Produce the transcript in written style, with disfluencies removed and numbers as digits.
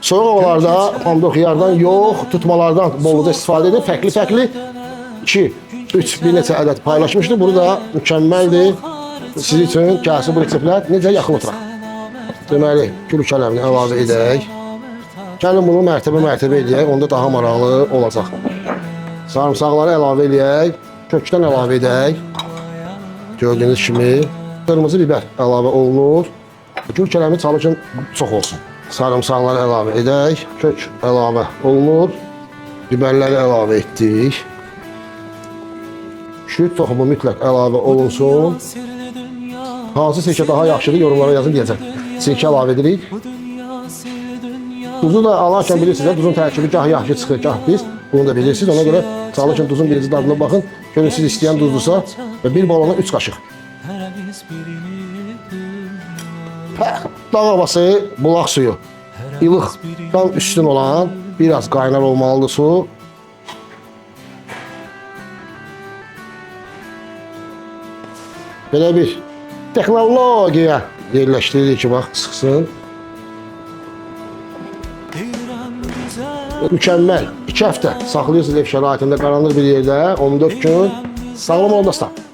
Soğuq havalarda pomidor xiyardan yox, tutmalardan bolluca istifadə edin. Fərqli-fərqli 2, 3, bir neçə ədəd paylaşmışdı. Bunu da mükəmməldir. Sizin üçün gəlsin bu reseptlər necə yaxın oturaq. Deməli, gül kələmini əlavə edək. Gəlin bunu mərtəbə edək, onda daha maraqlı olacaq. Sarımsaqları əlavə edək, kökdən əlavə edək. Gördüyünüz kimi qırmızı biber əlavə olunur. Gül kələmi çalışın çox olsun. Sarımsaqları əlavə edək, kök əlavə olunur. Biberləri əlavə etdik. Şürt toxumu mütləq əlavə olunsun. Hansı sirkə daha yaxşıdır yorumlara yazın deyəcək. Sirkə əlavə edirik. Duzu da alarkən bilirsiniz, duzun tərkibi gah yaxşı çıxır, gah pis. Bunu da bilirsiniz. Ona görə çalışın duzun birinci dadına baxın. Görün siz istəyən duzlusa və bir balona 3 qaşıq. Dağ havası, bulaq suyu. İlıqdan üstün olan biraz qaynar olmalıdır su. Belə bir texnologiya yerləşdiririk ki, bax, sıxsın. Mükəmməl. 2 həftə saxlayırsınız ev şəraitində, qaranlıq bir yerdə, 14 gün. Sağlam olun dostlar.